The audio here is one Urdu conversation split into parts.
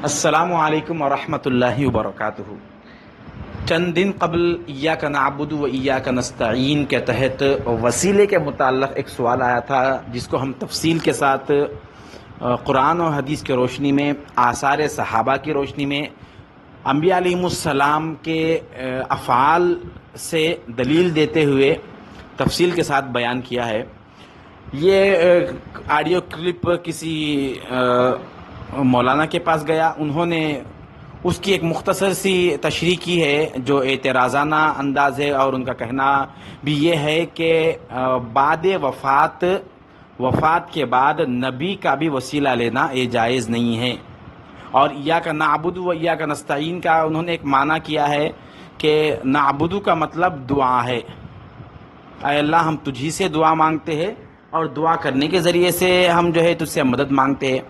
السلام علیکم ورحمۃ اللہ وبرکاتہ۔ چند دن قبل ایاک نعبد و ایاک نستعین کے تحت وسیلے کے متعلق ایک سوال آیا تھا، جس کو ہم تفصیل کے ساتھ قرآن و حدیث کی روشنی میں، آثار صحابہ کی روشنی میں، انبیاء علیہم السلام کے افعال سے دلیل دیتے ہوئے تفصیل کے ساتھ بیان کیا ہے۔ یہ آڈیو کلپ کسی مولانا کے پاس گیا، انہوں نے اس کی ایک مختصر سی تشریح کی ہے جو اعتراضانہ انداز ہے، اور ان کا کہنا بھی یہ ہے کہ بعد وفات کے بعد نبی کا بھی وسیلہ لینا یہ جائز نہیں ہے۔ اور ایاک نعبد و ایاک نستعین کا انہوں نے ایک معنی کیا ہے کہ نعبد کا مطلب دعا ہے، اے اللہ ہم تجھی سے دعا مانگتے ہیں اور دعا کرنے کے ذریعے سے ہم جو ہے تجھ سے مدد مانگتے ہیں۔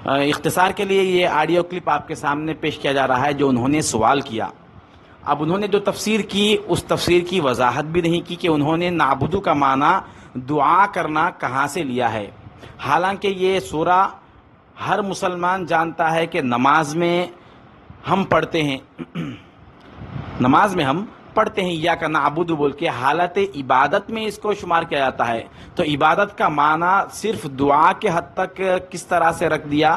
اختصار کے لیے یہ آڈیو کلپ آپ کے سامنے پیش کیا جا رہا ہے جو انہوں نے سوال کیا۔ اب انہوں نے جو تفسیر کی، اس تفسیر کی وضاحت بھی نہیں کی کہ انہوں نے نعبدو کا معنی دعا کرنا کہاں سے لیا ہے، حالانکہ یہ سورہ ہر مسلمان جانتا ہے کہ نماز میں ہم پڑھتے ہیں ایاک نعبد بول کے، حالت عبادت میں اس کو شمار کیا جاتا ہے۔ تو عبادت کا معنی صرف دعا کے حد تک کس طرح سے رکھ دیا،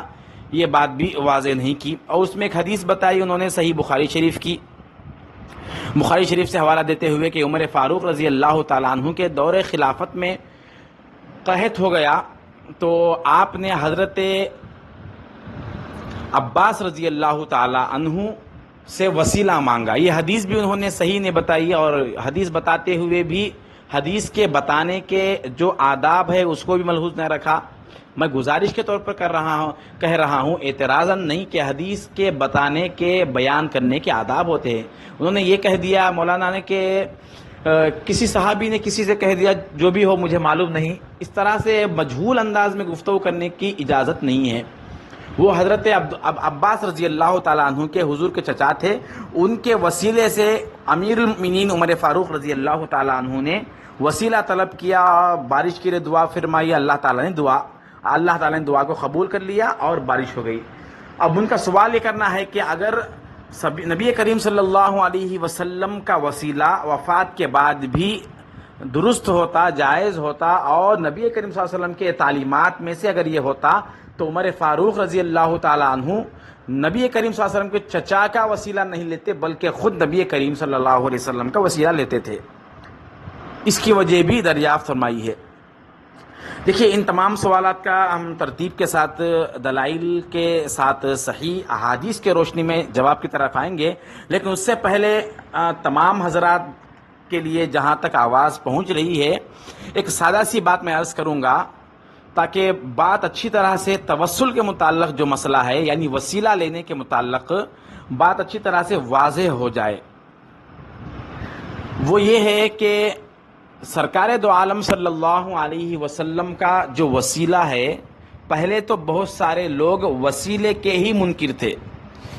یہ بات بھی واضح نہیں کی۔ اور اس میں ایک حدیث بتائی انہوں نے صحیح بخاری شریف کی، بخاری شریف سے حوالہ دیتے ہوئے کہ عمر فاروق رضی اللہ تعالیٰ عنہ کے دور خلافت میں قحط ہو گیا، تو آپ نے حضرت عباس رضی اللہ تعالیٰ عنہ سے وسیلہ مانگا۔ یہ حدیث بھی انہوں نے صحیح نہیں بتائی، اور حدیث بتاتے ہوئے بھی حدیث کے بتانے کے جو آداب ہے اس کو بھی ملحوظ نہ رکھا۔ میں گزارش کے طور پر کہہ رہا ہوں، اعتراضاً نہیں، کہ حدیث کے بتانے کے، بیان کرنے کے آداب ہوتے ہیں۔ انہوں نے یہ کہہ دیا مولانا نے کہ کسی صحابی نے کسی سے کہہ دیا، جو بھی ہو مجھے معلوم نہیں، اس طرح سے مجہول انداز میں گفتگو کرنے کی اجازت نہیں ہے۔ وہ حضرت عباس رضی اللہ تعالیٰ عنہ کے حضور کے چچا تھے، ان کے وسیلے سے امیر المؤمنین عمر فاروق رضی اللہ تعالیٰ عنہ نے وسیلہ طلب کیا، بارش کے لیے دعا فرمائی، اللہ تعالیٰ نے دعا کو قبول کر لیا اور بارش ہو گئی۔ اب ان کا سوال یہ کرنا ہے کہ اگر نبی کریم صلی اللہ علیہ وسلم کا وسیلہ وفات کے بعد بھی درست ہوتا، جائز ہوتا، اور نبی کریم صلی اللہ علیہ وسلم کے تعلیمات میں سے اگر یہ ہوتا، تو عمر فاروق رضی اللہ تعالیٰ عنہ نبی کریم صلی اللہ علیہ وسلم کے چچا کا وسیلہ نہیں لیتے، بلکہ خود نبی کریم صلی اللہ علیہ وسلم کا وسیلہ لیتے تھے۔ اس کی وجہ بھی دریافت فرمائی ہے۔ دیکھیے، ان تمام سوالات کا ہم ترتیب کے ساتھ، دلائل کے ساتھ، صحیح احادیث کے روشنی میں جواب کی طرف آئیں گے، لیکن اس سے پہلے تمام حضرات کے لیے جہاں تک آواز پہنچ رہی ہے، ایک سادہ سی بات میں عرض کروں گا تاکہ بات اچھی طرح سے توسل کے متعلق جو مسئلہ ہے، یعنی وسیلہ لینے کے متعلق بات اچھی طرح سے واضح ہو جائے۔ وہ یہ ہے کہ سرکار دو عالم صلی اللہ علیہ وسلم کا جو وسیلہ ہے، پہلے تو بہت سارے لوگ وسیلے کے ہی منکر تھے،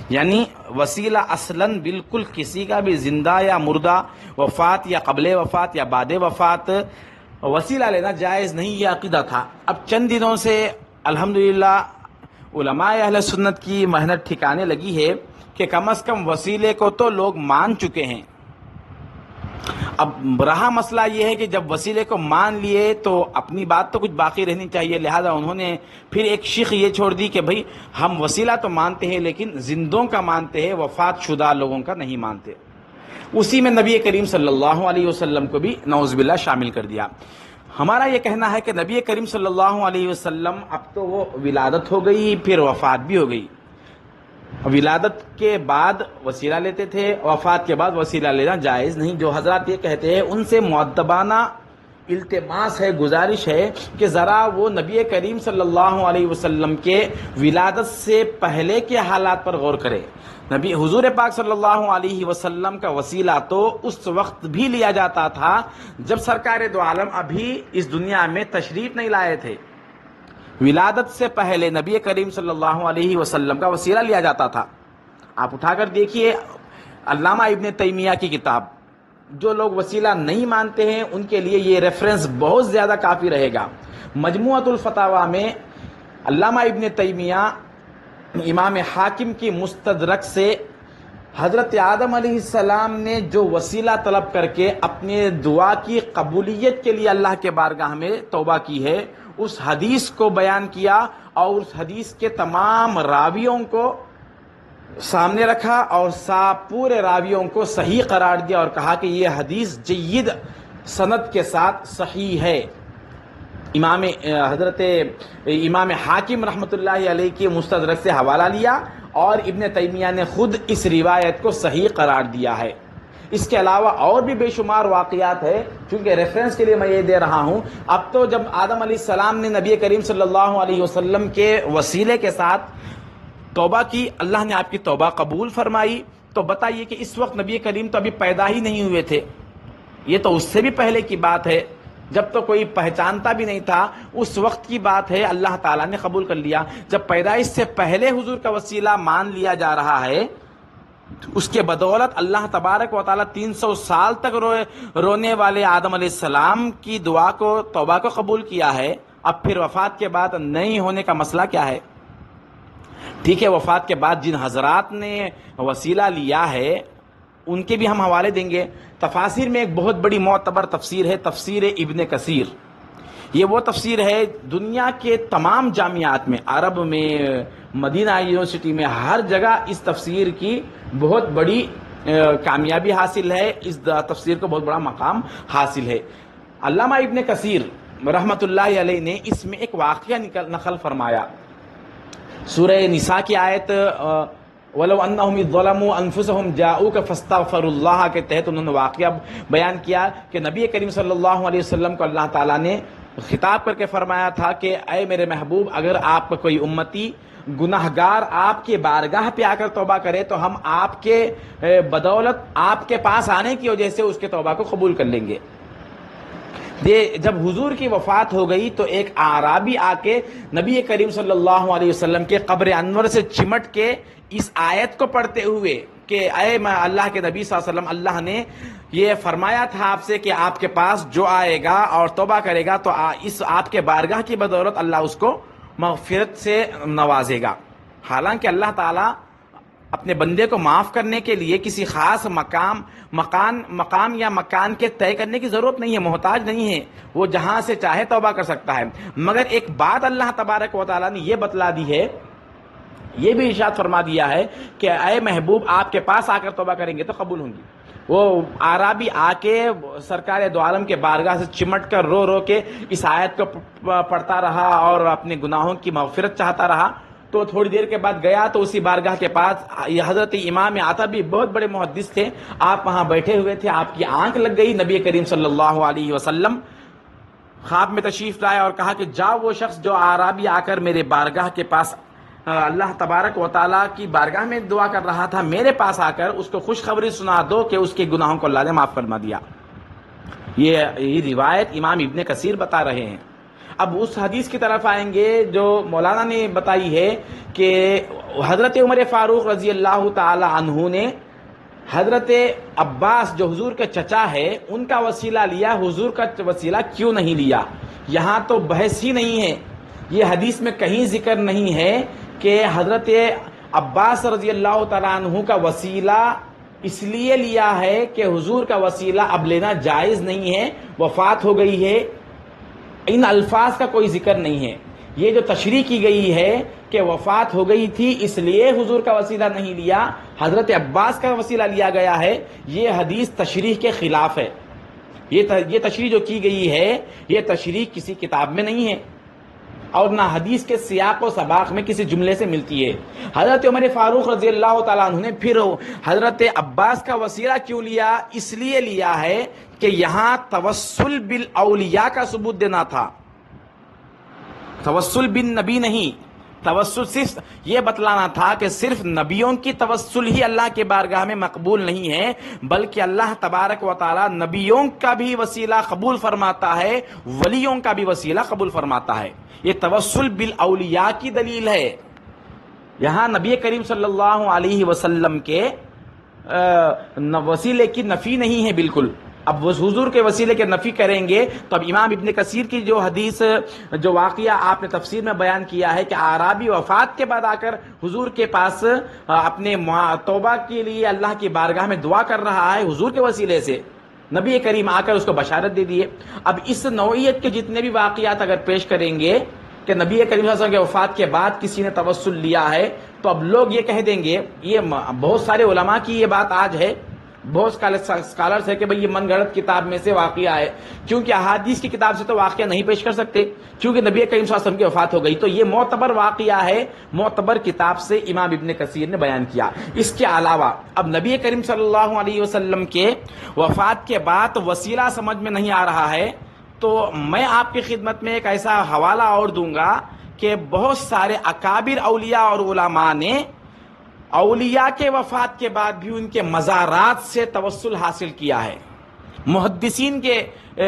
یعنی وسیلہ اصلاً بالکل کسی کا بھی زندہ یا مردہ، وفات یا قبل وفات یا بعد وفات، وسیلہ لینا جائز نہیں، یہ عقیدہ تھا۔ اب چند دنوں سے الحمدللہ علماء اہل سنت کی محنت ٹھکانے لگی ہے کہ کم از کم وسیلے کو تو لوگ مان چکے ہیں۔ اب رہا مسئلہ یہ ہے کہ جب وسیلے کو مان لیے تو اپنی بات تو کچھ باقی رہنی چاہیے، لہذا انہوں نے پھر ایک شیخ یہ چھوڑ دی کہ بھئی ہم وسیلہ تو مانتے ہیں لیکن زندوں کا مانتے ہیں، وفات شدہ لوگوں کا نہیں مانتے۔ اسی میں نبی کریم صلی اللہ علیہ وسلم کو بھی نعوذ باللہ شامل کر دیا۔ ہمارا یہ کہنا ہے کہ نبی کریم صلی اللہ علیہ وسلم اب تو وہ ولادت ہو گئی، پھر وفات بھی ہو گئی۔ ولادت کے بعد وسیلہ لیتے تھے، وفات کے بعد وسیلہ لینا جائز نہیں۔ جو حضرات یہ کہتے ہیں ان سے مؤدبانہ التماس ہے، گزارش ہے کہ ذرا وہ نبی کریم صلی اللہ علیہ وسلم کے ولادت سے پہلے کے حالات پر غور کرے۔ نبی حضور پاک صلی اللہ علیہ وسلم کا وسیلہ تو اس وقت بھی لیا جاتا تھا جب سرکار دو عالم ابھی اس دنیا میں تشریف نہیں لائے تھے۔ ولادت سے پہلے نبی کریم صلی اللہ علیہ وسلم کا وسیلہ لیا جاتا تھا۔ آپ اٹھا کر دیکھیے علامہ ابن تیمیہ کی کتاب، جو لوگ وسیلہ نہیں مانتے ہیں ان کے لیے یہ ریفرنس بہت زیادہ کافی رہے گا۔ مجموعۃ الفتاوی میں علامہ ابن تیمیہ امام حاکم کی مستدرک سے حضرت آدم علیہ السلام نے جو وسیلہ طلب کر کے اپنے دعا کی قبولیت کے لیے اللہ کے بارگاہ میں توبہ کی ہے، اس حدیث کو بیان کیا اور اس حدیث کے تمام راویوں کو سامنے رکھا اور پورے راویوں کو صحیح قرار دیا اور کہا کہ یہ حدیث جید سند کے ساتھ صحیح ہے۔ حضرت امام حاکم رحمۃ اللہ علیہ کی مستدرک سے حوالہ لیا اور ابن تیمیہ نے خود اس روایت کو صحیح قرار دیا ہے۔ اس کے علاوہ اور بھی بے شمار واقعات ہے، چونکہ ریفرنس کے لیے میں یہ دے رہا ہوں۔ اب تو جب آدم علیہ السلام نے نبی کریم صلی اللہ علیہ وسلم کے وسیلے کے ساتھ توبہ کی، اللہ نے آپ کی توبہ قبول فرمائی، تو بتائیے کہ اس وقت نبی کریم تو ابھی پیدا ہی نہیں ہوئے تھے، یہ تو اس سے بھی پہلے کی بات ہے، جب تو کوئی پہچانتا بھی نہیں تھا، اس وقت کی بات ہے، اللہ تعالیٰ نے قبول کر لیا۔ جب پیدائش سے پہلے حضور کا وسیلہ مان لیا جا رہا ہے، اس کے بدولت اللہ تبارک و تعالیٰ 300 سال تک رونے والے آدم علیہ السلام کی دعا کو، توبہ کو قبول کیا ہے، اب پھر وفات کے بعد نہیں ہونے کا مسئلہ کیا ہے؟ ٹھیک ہے، وفات کے بعد جن حضرات نے وسیلہ لیا ہے ان کے بھی ہم حوالے دیں گے۔ تفاسیر میں ایک بہت بڑی معتبر تفسیر ہے، تفسیر ابن کثیر۔ یہ وہ تفسیر ہے دنیا کے تمام جامعات میں، عرب میں، مدینہ یونیورسٹی میں، ہر جگہ اس تفسیر کی بہت بڑی کامیابی حاصل ہے، اس تفسیر کو بہت بڑا مقام حاصل ہے۔ علامہ ابن کثیر رحمۃ اللہ علیہ نے اس میں ایک واقعہ نقل فرمایا۔ سورہ نساء کی آیت وَلَوْ أَنَّهُمْ إِذْ ظَلَمُوا أَنفُسَهُمْ جَاءُوكَ فَاسْتَغْفَرُوا اللَّهَ کے تحت انہوں نے واقعہ بیان کیا کہ نبی کریم صلی اللہ علیہ وسلم کو اللہ تعالیٰ نے خطاب کر کے فرمایا تھا کہ اے میرے محبوب، اگر آپ کا کوئی امتی گناہگار آپ کی بارگاہ پہ آ کر توبہ کرے تو ہم آپ کے بدولت آپ کے پاس آنے کی وجہ سے اس کے توبہ کو قبول کر لیں گے۔ جب حضور کی وفات ہو گئی تو ایک اعرابی آ کے نبی کریم صلی اللہ علیہ وسلم کے قبر انور سے چمٹ کے اس آیت کو پڑھتے ہوئے کہ اے اللہ کے نبی صلی اللہ علیہ وسلم، اللہ نے یہ فرمایا تھا آپ سے کہ آپ کے پاس جو آئے گا اور توبہ کرے گا تو اس آپ کے بارگاہ کی بدولت اللہ اس کو مغفرت سے نوازے گا۔ حالانکہ اللہ تعالیٰ اپنے بندے کو معاف کرنے کے لیے کسی خاص مقام یا مکان کے طے کرنے کی ضرورت نہیں ہے، محتاج نہیں ہے، وہ جہاں سے چاہے توبہ کر سکتا ہے۔ مگر ایک بات اللہ تبارک و تعالیٰ نے یہ بتلا دی ہے، یہ بھی ارشاد فرما دیا ہے کہ اے محبوب، آپ کے پاس آ کر توبہ کریں گے تو قبول ہوں گی۔ وہ اعرابی آ کے سرکار دو عالم کے بارگاہ سے چمٹ کر رو رو کے اس آیت کو پڑھتا رہا اور اپنے گناہوں کی مغفرت چاہتا رہا، تو تھوڑی دیر کے بعد گیا تو اسی بارگاہ کے پاس یہ حضرت امام عتبی بہت بڑے محدث تھے، آپ وہاں بیٹھے ہوئے تھے، آپ کی آنکھ لگ گئی، نبی کریم صلی اللہ علیہ وسلم خواب میں تشریف لائے اور کہا کہ جاؤ وہ شخص جو اعرابی آ کر میرے بارگاہ کے پاس اللہ تبارک و تعالیٰ کی بارگاہ میں دعا کر رہا تھا، میرے پاس آ کر اس کو خوشخبری سنا دو کہ اس کے گناہوں کو اللہ نے معاف فرما دیا۔ یہ روایت امام ابن کثیر بتا رہے ہیں۔ اب اس حدیث کی طرف آئیں گے جو مولانا نے بتائی ہے کہ حضرت عمر فاروق رضی اللہ تعالی عنہ نے حضرت عباس جو حضور کے چچا ہے ان کا وسیلہ لیا، حضور کا وسیلہ کیوں نہیں لیا؟ یہاں تو بحث ہی نہیں ہے، یہ حدیث میں کہیں ذکر نہیں ہے کہ حضرت عباس رضی اللہ تعالیٰ عنہ کا وسیلہ اس لیے لیا ہے کہ حضور کا وسیلہ اب لینا جائز نہیں ہے، وفات ہو گئی ہے، ان الفاظ کا کوئی ذکر نہیں ہے۔ یہ جو تشریح کی گئی ہے کہ وفات ہو گئی تھی اس لیے حضور کا وسیلہ نہیں لیا، حضرت عباس کا وسیلہ لیا گیا ہے، یہ حدیث تشریح کے خلاف ہے۔ یہ تشریح جو کی گئی ہے یہ تشریح کسی کتاب میں نہیں ہے اور نہ حدیث کے سیاق و سباق میں کسی جملے سے ملتی ہے۔ حضرت عمر فاروق رضی اللہ تعالیٰ عنہ نے پھر حضرت عباس کا وسیلہ کیوں لیا؟ اس لیے لیا ہے کہ یہاں توسل بالاولیاء کا ثبوت دینا تھا، توسل بالنبی نہیں۔ توسل صرف یہ بتلانا تھا کہ صرف نبیوں کی توسل ہی اللہ کے بارگاہ میں مقبول نہیں ہے، بلکہ اللہ تبارک و تعالی نبیوں کا بھی وسیلہ قبول فرماتا ہے، ولیوں کا بھی وسیلہ قبول فرماتا ہے۔ یہ توسل بالاولیاء کی دلیل ہے۔ یہاں نبی کریم صلی اللہ علیہ وسلم کے وسیلے کی نفی نہیں ہے بالکل، اب وہ حضور کے وسیلے کے نفی کریں گے تو اب امام ابن کثیر کی جو حدیث جو واقعہ آپ نے تفسیر میں بیان کیا ہے کہ اعرابی وفات کے بعد آ کر حضور کے پاس اپنے توبہ کے لیے اللہ کی بارگاہ میں دعا کر رہا ہے حضور کے وسیلے سے، نبی کریم آ کر اس کو بشارت دے دیے۔ اب اس نوعیت کے جتنے بھی واقعات اگر پیش کریں گے کہ نبی کریم صلی اللہ علیہ وسلم کے وفات کے بعد کسی نے توسل لیا ہے تو اب لوگ یہ کہہ دیں گے، یہ بہت سارے علماء کی یہ بات آج ہے، بہت اسکالرس ہے کہ بھئی یہ من گھڑت کتاب میں سے واقعہ ہے، کیونکہ احادیث کی کتاب سے تو واقعہ نہیں پیش کر سکتے، کیونکہ نبی کریم صلی اللہ علیہ وسلم کی وفات ہو گئی، تو یہ معتبر واقعہ ہے، معتبر کتاب سے امام ابن کثیر نے بیان کیا۔ اس کے علاوہ اب نبی کریم صلی اللہ علیہ وسلم کے وفات کے بعد وسیلہ سمجھ میں نہیں آ رہا ہے، تو میں آپ کی خدمت میں ایک ایسا حوالہ اور دوں گا کہ بہت سارے اکابر اولیاء اور علماء نے اولیاء کے وفات کے بعد بھی ان کے مزارات سے توسل حاصل کیا ہے، محدثین کے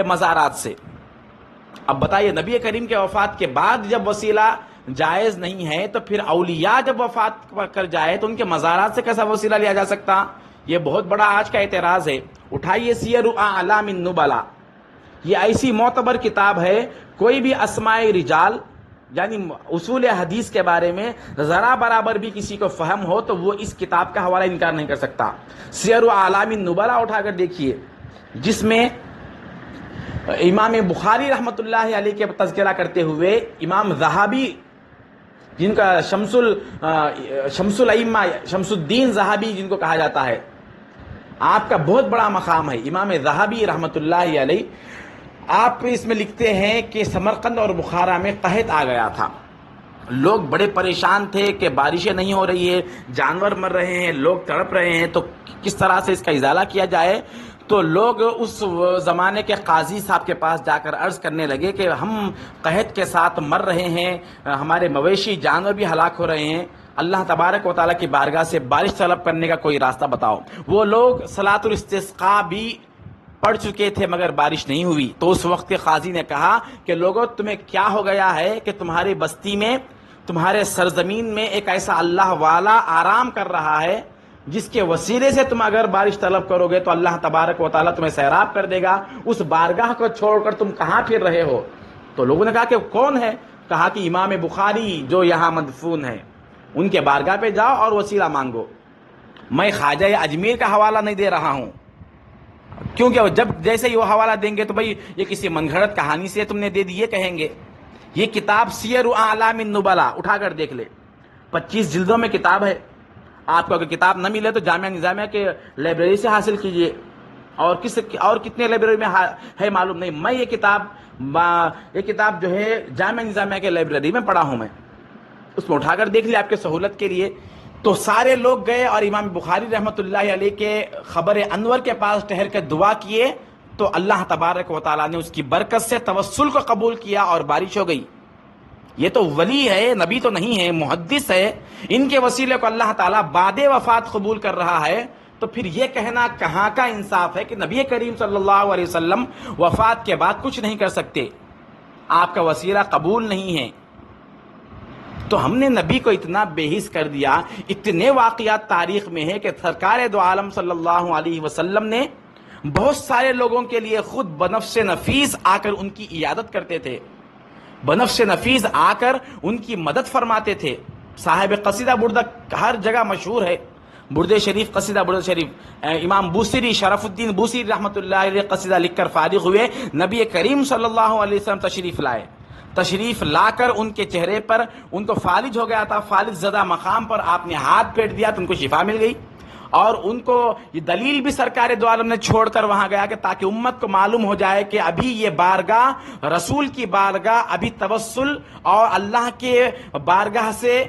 مزارات سے۔ اب بتائیے نبی کریم کے وفات کے بعد جب وسیلہ جائز نہیں ہے تو پھر اولیاء جب وفات کر جائے تو ان کے مزارات سے کیسا وسیلہ لیا جا سکتا؟ یہ بہت بڑا آج کا اعتراض ہے۔ اٹھائیے سیر اعلام النبلاء، یہ ایسی معتبر کتاب ہے، کوئی بھی اسماء رجال یعنی اصول حدیث کے بارے میں ذرا برابر بھی کسی کو فہم ہو تو وہ اس کتاب کا حوالہ انکار نہیں کر سکتا۔ سیر اعلام النبلاء اٹھا کر دیکھیے، جس میں امام بخاری رحمۃ اللہ علیہ کے تذکرہ کرتے ہوئے امام ذہبی، جن کا شمس الائمہ شمس الدین ذہبی جن کو کہا جاتا ہے، آپ کا بہت بڑا مقام ہے امام ذہبی رحمۃ اللہ علیہ، آپ اس میں لکھتے ہیں کہ سمرقند اور بخارا میں قحط آ گیا تھا، لوگ بڑے پریشان تھے کہ بارشیں نہیں ہو رہی ہے، جانور مر رہے ہیں، لوگ تڑپ رہے ہیں، تو کس طرح سے اس کا ازالہ کیا جائے؟ تو لوگ اس زمانے کے قاضی صاحب کے پاس جا کر عرض کرنے لگے کہ ہم قحط کے ساتھ مر رہے ہیں، ہمارے مویشی جانور بھی ہلاک ہو رہے ہیں، اللہ تبارک و تعالیٰ کی بارگاہ سے بارش طلب کرنے کا کوئی راستہ بتاؤ۔ وہ لوگ صلاۃ الاستسقاء بھی پڑھ چکے تھے مگر بارش نہیں ہوئی، تو اس وقت کے قاضی نے کہا کہ لوگوں تمہیں کیا ہو گیا ہے کہ تمہاری بستی میں، تمہارے سرزمین میں ایک ایسا اللہ والا آرام کر رہا ہے جس کے وسیلے سے تم اگر بارش طلب کرو گے تو اللہ تبارک و تعالیٰ تمہیں سیراب کر دے گا، اس بارگاہ کو چھوڑ کر تم کہاں پھر رہے ہو؟ تو لوگوں نے کہا کہ کون ہے؟ کہا کہ امام بخاری جو یہاں مدفون ہے، ان کے بارگاہ پہ جاؤ اور وسیلہ مانگو۔ میں خواجہ اجمیر کا حوالہ نہیں دے رہا ہوں، کیونکہ جب جیسے ہی وہ حوالہ دیں گے تو بھئی یہ کسی من گھڑت کہانی سے تم نے دے دی، یہ کہیں گے۔ یہ کتاب سیر اعلام النبلاء اٹھا کر دیکھ لے، 25 جلدوں میں کتاب ہے۔ آپ کو اگر کتاب نہ ملے تو جامعہ نظامیہ کے لائبریری سے حاصل کیجئے، اور کتنے لائبریری میں ہے معلوم نہیں۔ میں یہ کتاب جو ہے جامعہ نظامیہ کے لائبریری میں پڑھا ہوں، میں اس میں اٹھا کر دیکھ لیں آپ کے سہولت کے لیے۔ تو سارے لوگ گئے اور امام بخاری رحمۃ اللہ علیہ کے خبر انور کے پاس ٹھہر کر دعا کیے، تو اللہ تبارک و تعالیٰ نے اس کی برکت سے توسل کو قبول کیا اور بارش ہو گئی۔ یہ تو ولی ہے، نبی تو نہیں ہے، محدث ہے، ان کے وسیلے کو اللہ تعالیٰ بعد وفات قبول کر رہا ہے، تو پھر یہ کہنا کہاں کا انصاف ہے کہ نبی کریم صلی اللہ علیہ وسلم وفات کے بعد کچھ نہیں کر سکتے، آپ کا وسیلہ قبول نہیں ہے؟ تو ہم نے نبی کو اتنا بے حس کر دیا۔ اتنے واقعات تاریخ میں ہیں کہ سرکار دو عالم صلی اللہ علیہ وسلم نے بہت سارے لوگوں کے لیے خود بنفس نفیس آ کر ان کی عیادت کرتے تھے، بنفس نفیس آ کر ان کی مدد فرماتے تھے۔ صاحب قصیدہ بردہ ہر جگہ مشہور ہے، برد شریف، قصیدہ برد شریف، امام بوصیری، شرف الدین بوصیری رحمۃ اللہ علیہ قصیدہ لکھ کر فارغ ہوئے، نبی کریم صلی اللہ علیہ وسلم تشریف لائے، تشریف لا کر ان کے چہرے پر، ان کو فالج ہو گیا تھا، فالج زدہ مقام پر آپ نے ہاتھ پھیر دیا تو ان کو شفا مل گئی۔ اور ان کو یہ دلیل بھی سرکار دو عالم نے چھوڑ کر وہاں گیا کہ تاکہ امت کو معلوم ہو جائے کہ ابھی یہ بارگاہ، رسول کی بارگاہ، ابھی توسل اور اللہ کے بارگاہ سے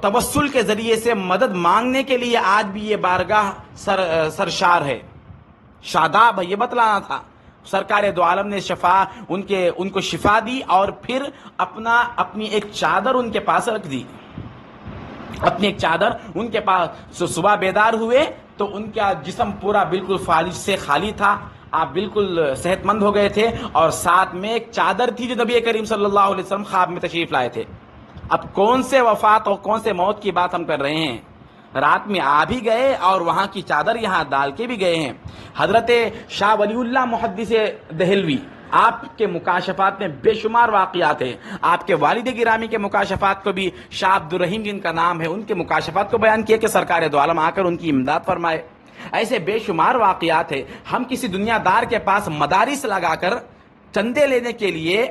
توسل کے ذریعے سے مدد مانگنے کے لیے آج بھی یہ بارگاہ سرشار ہے، شاداب ہے، یہ بتلانا تھا۔ سرکار دو عالم نے ان کو شفا دی اور پھر اپنی ایک چادر ان کے پاس رکھ دی، اپنی ایک چادر ان کے پاس۔ صبح بیدار ہوئے تو ان کا جسم پورا بالکل فالج سے خالی تھا، آپ بالکل صحت مند ہو گئے تھے، اور ساتھ میں ایک چادر تھی جو نبی کریم صلی اللہ علیہ وسلم خواب میں تشریف لائے تھے۔ اب کون سے وفات اور کون سے موت کی بات ہم کر رہے ہیں؟ رات میں آ بھی گئے اور وہاں کی چادر یہاں ڈال کے بھی گئے ہیں۔ حضرت شاہ ولی اللہ محدث دہلوی، آپ کے مکاشفات میں بے شمار واقعات ہیں۔ آپ کے والد گرامی کے مکاشفات کو بھی شاہ عبد الرحیم جن کا نام ہے، ان کے مکاشفات کو بیان کیا کہ سرکار دو عالم آ کر ان کی امداد فرمائے۔ ایسے بے شمار واقعات ہیں۔ ہم کسی دنیا دار کے پاس مدارس لگا کر چندے لینے کے لیے،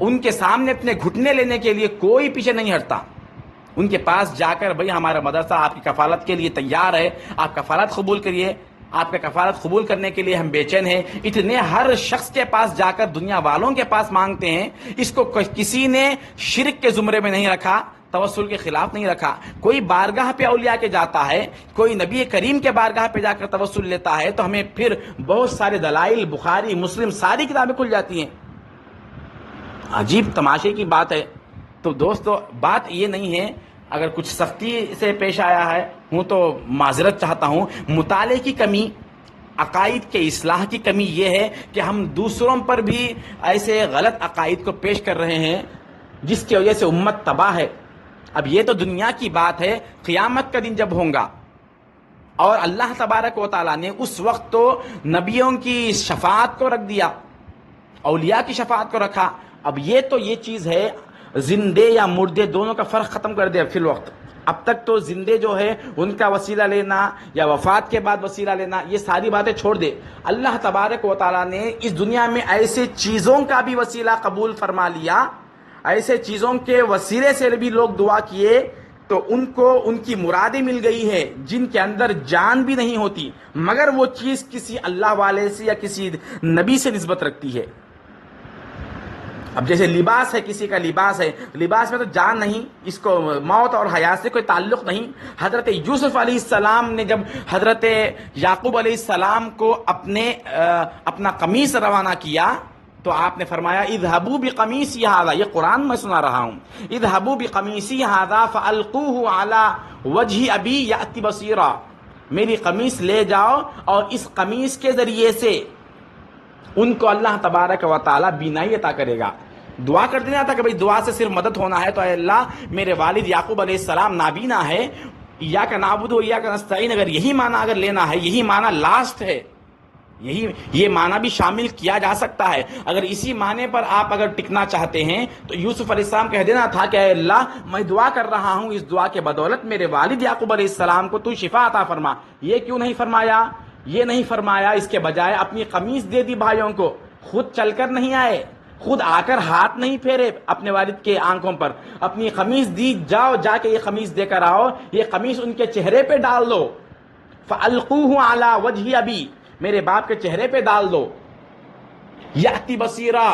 ان کے سامنے اپنے گھٹنے لینے کے لیے کوئی پیچھے نہیں ہٹتا۔ ان کے پاس جا کر بھئی ہمارا مدرسہ آپ کی کفالت کے لیے تیار ہے، آپ کفالت قبول کریے، آپ کا کفالت قبول کرنے کے لیے ہم بے چین ہیں۔ اتنے ہر شخص کے پاس جا کر دنیا والوں کے پاس مانگتے ہیں۔ اس کو کسی نے شرک کے زمرے میں نہیں رکھا، توسل کے خلاف نہیں رکھا۔ کوئی بارگاہ پہ اولیاء کے جاتا ہے، کوئی نبی کریم کے بارگاہ پہ جا کر توسل لیتا ہے تو ہمیں پھر بہت سارے دلائل، بخاری، مسلم، ساری کتابیں کھل جاتی ہیں۔ عجیب تماشے کی بات ہے۔ تو دوستو، بات یہ نہیں ہے، اگر کچھ سختی سے پیش آیا ہے ہوں تو معذرت چاہتا ہوں۔ مطالعے کی کمی، عقائد کے اصلاح کی کمی یہ ہے کہ ہم دوسروں پر بھی ایسے غلط عقائد کو پیش کر رہے ہیں جس کی وجہ سے امت تباہ ہے۔ اب یہ تو دنیا کی بات ہے، قیامت کا دن جب ہوگا اور اللہ تبارک و تعالیٰ نے اس وقت تو نبیوں کی شفاعت کو رکھ دیا، اولیاء کی شفاعت کو رکھا۔ اب یہ تو یہ چیز ہے، زندے یا مردے دونوں کا فرق ختم کر دیا فی الوقت۔ اب تک تو زندے جو ہے ان کا وسیلہ لینا یا وفات کے بعد وسیلہ لینا، یہ ساری باتیں چھوڑ دے۔ اللہ تبارک و تعالیٰ نے اس دنیا میں ایسے چیزوں کا بھی وسیلہ قبول فرما لیا، ایسے چیزوں کے وسیلے سے بھی لوگ دعا کیے تو ان کو ان کی مرادیں مل گئی ہے جن کے اندر جان بھی نہیں ہوتی، مگر وہ چیز کسی اللہ والے سے یا کسی نبی سے نسبت رکھتی ہے۔ اب جیسے لباس ہے، کسی کا لباس ہے، لباس میں تو جان نہیں، اس کو موت اور حیات سے کوئی تعلق نہیں۔ حضرت یوسف علیہ السلام نے جب حضرت یعقوب علیہ السلام کو اپنا قمیص روانہ کیا تو آپ نے فرمایا اذهبوا بقمیصی ھذا، یہ قرآن میں سنا رہا ہوں، اذهبوا بقمیصی ھذا فالقوه على وجه ابی یأتی بصیرا، میری قمیص لے جاؤ اور اس قمیص کے ذریعے سے ان کو اللہ تبارک و تعالی بینائی عطا کرے گا۔ دعا کر دینا تھا کہ بھئی دعا سے صرف مدد ہونا ہے تو اے اللہ میرے والد یعقوب علیہ السلام نابینا ہے، ایاک نعبد و ایاک نستعین، اگر یہی معنی اگر لینا ہے، یہی معنی لاسٹ ہے، یہ معنی بھی شامل کیا جا سکتا ہے۔ اگر اسی معنی پر آپ اگر ٹکنا چاہتے ہیں تو یوسف علیہ السلام کہہ دینا تھا کہ اے اللہ میں دعا کر رہا ہوں، اس دعا کے بدولت میرے والد یعقوب علیہ السلام کو تو شفا عطا فرما۔ یہ کیوں نہیں فرمایا؟ یہ نہیں فرمایا، اس کے بجائے اپنی قمیص دے دی بھائیوں کو، خود چل کر نہیں آئے، خود آ کر ہاتھ نہیں پھیرے اپنے والد کے آنکھوں پر، اپنی قمیص دی، جاؤ جا کے یہ قمیص دے کر آؤ، یہ قمیص ان کے چہرے پہ ڈال دو، فَأَلْقُوهُ عَلَى وَجْهِ أَبِي، میرے باپ کے چہرے پہ ڈال دو، یأتی بصیرا،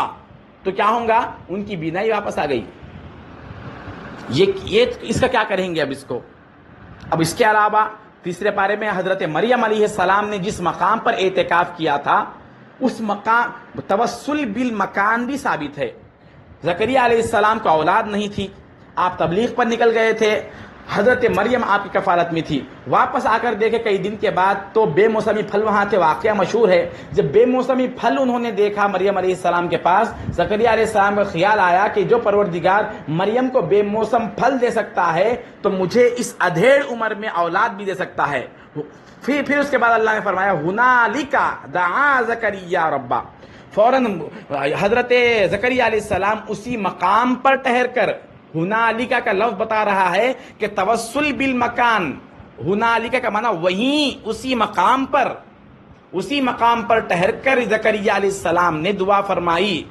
تو کیا ہوگا؟ ان کی بینائی واپس آ گئی۔ یہ اس کا کیا کریں گے اب اس کو؟ اب اس کے علاوہ تیسرے پارے میں حضرت مریم علیہ السلام نے جس مقام پر اعتکاف کیا تھا، اس مقام توسل بالمکان بھی ثابت ہے۔ زکریا علیہ السلام کو اولاد نہیں تھی، آپ تبلیغ پر نکل گئے تھے، حضرت مریم آپ کی کفالت میں تھی، واپس آ کر دیکھے کئی دن کے بعد تو بے موسمی پھل وہاں تھے، واقعہ مشہور ہے۔ جب بے موسمی پھل انہوں نے دیکھا مریم علیہ السلام کے پاس، زکریا علیہ السلام کا خیال آیا کہ جو پروردگار مریم کو بے موسم پھل دے سکتا ہے تو مجھے اس ادھیڑ عمر میں اولاد بھی دے سکتا ہے۔ پھر اس کے بعد اللہ نے فرمایا ہنالک دعا زکریا ربا، فوراً حضرت زکریا علیہ السلام اسی مقام پر ٹھہر کر، ہنالک کا لفظ بتا رہا ہے کہ توسل بالمکان، ہنالک کا معنی وہیں، اسی مقام پر ٹھہر کر زکریا علیہ السلام نے دعا فرمائی۔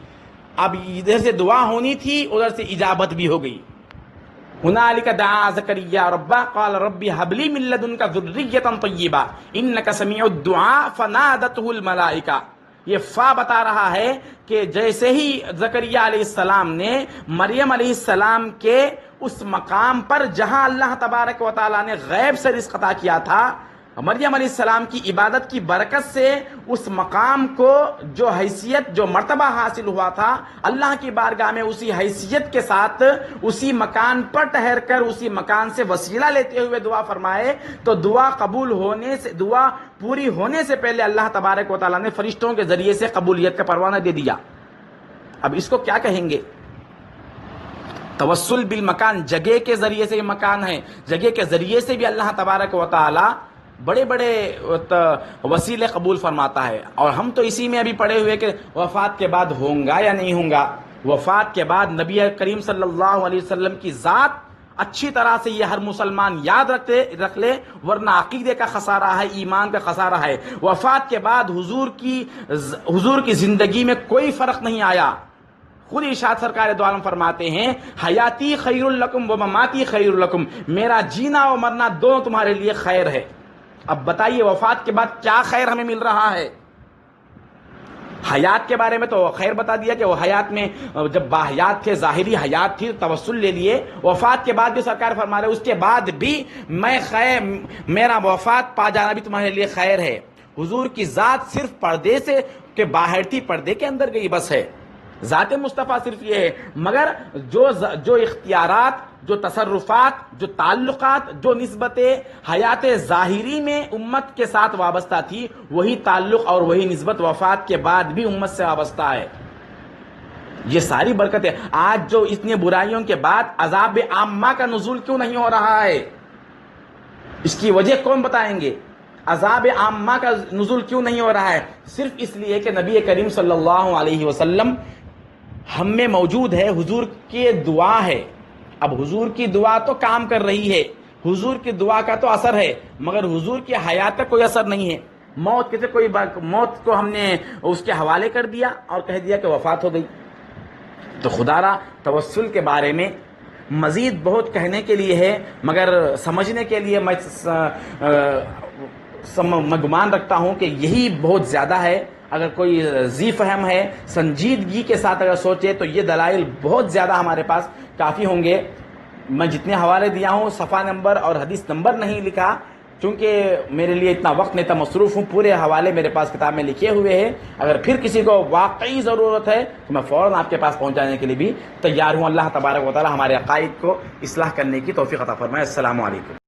اب ادھر سے دعا ہونی تھی، ادھر سے اجابت بھی ہو گئی۔ ہنالک دعا زکریا ربہ قال ربی ھب لی من لدنک ذریۃ طیبہ انک سمیع الدعاء فنادتہ الملائکہ۔ یہ فا بتا رہا ہے کہ جیسے ہی زکریا علیہ السلام نے مریم علیہ السلام کے اس مقام پر جہاں اللہ تبارک و تعالیٰ نے غیب سے رزق عطا کیا تھا، مریم علیہ السلام کی عبادت کی برکت سے اس مقام کو جو حیثیت، جو مرتبہ حاصل ہوا تھا، اللہ کی بارگاہ میں اسی حیثیت کے ساتھ اسی مکان پر ٹھہر کر اسی مکان سے وسیلہ لیتے ہوئے دعا فرمائے تو دعا قبول ہونے سے، دعا پوری ہونے سے پہلے اللہ تبارک و تعالیٰ نے فرشتوں کے ذریعے سے قبولیت کا پروانہ دے دیا۔ اب اس کو کیا کہیں گے؟ توسل بالمکان، جگہ کے ذریعے سے مکان ہے، جگہ کے ذریعے سے بھی اللہ تبارک و تعالی بڑے بڑے وسیلے قبول فرماتا ہے. اور ہم تو اسی میں ابھی پڑے ہوئے کہ وفات کے بعد ہوں گا یا نہیں ہوں گا. وفات کے بعد نبی کریم صلی اللہ علیہ وسلم کی ذات اچھی طرح سے یہ ہر مسلمان یاد رکھ لے، ورنہ عقیدے کا خسارہ ہے، ایمان کا خسارہ ہے. وفات کے بعد حضور کی زندگی میں کوئی فرق نہیں آیا. خود ارشاد سرکار دو عالم فرماتے ہیں حیاتی خیر لکم و مماتی خیر لکم، میرا جینا اور مرنا دونوں تمہارے لیے خیر ہے. اب بتائیے وفات کے بعد کیا خیر ہمیں مل رہا ہے؟ حیات کے بارے میں تو خیر بتا دیا کہ وہ حیات میں جب باحیات تھے، ظاہری حیات تھی، توسل لے لیے. وفات کے بعد بھی سرکار فرما رہے اس کے بعد بھی میرا وفات پا جانا بھی تمہارے لیے خیر ہے. حضور کی ذات صرف پردے سے کہ باہر تھی، پردے کے اندر گئی بس ہے. ذات مصطفیٰ صرف یہ ہے، مگر جو اختیارات، جو تصرفات، جو تعلقات، جو نسبتیں حیات ظاہری میں امت کے ساتھ وابستہ تھی، وہی تعلق اور وہی نسبت وفات کے بعد بھی امت سے وابستہ ہے. یہ ساری برکتیں. آج جو اتنی برائیوں کے بعد عذاب عامہ کا نزول کیوں نہیں ہو رہا ہے؟ اس کی وجہ کون بتائیں گے؟ عذاب عامہ کا نزول کیوں نہیں ہو رہا ہے؟ صرف اس لیے کہ نبی کریم صلی اللہ علیہ وسلم ہم میں موجود ہے، حضور کی دعا ہے. اب حضور کی دعا تو کام کر رہی ہے، حضور کی دعا کا تو اثر ہے، مگر حضور کی حیات کا کوئی اثر نہیں ہے. موت کو ہم نے اس کے حوالے کر دیا اور کہہ دیا کہ وفات ہو گئی. تو خدا را توسل کے بارے میں مزید بہت کہنے کے لیے ہے، مگر سمجھنے کے لیے میں گمان رکھتا ہوں کہ یہی بہت زیادہ ہے. اگر کوئی ذی فہم ہے، سنجیدگی کے ساتھ اگر سوچے تو یہ دلائل بہت زیادہ ہمارے پاس کافی ہوں گے. میں جتنے حوالے دیا ہوں صفحہ نمبر اور حدیث نمبر نہیں لکھا، چونکہ میرے لیے اتنا وقت نہیں تھا، مصروف ہوں. پورے حوالے میرے پاس کتاب میں لکھے ہوئے ہیں. اگر پھر کسی کو واقعی ضرورت ہے تو میں فوراً آپ کے پاس پہنچانے کے لیے بھی تیار ہوں. اللہ تبارک و تعالی ہمارے عقائد کو اصلاح کرنے کی توفیق عطا فرمائے. السلام علیکم.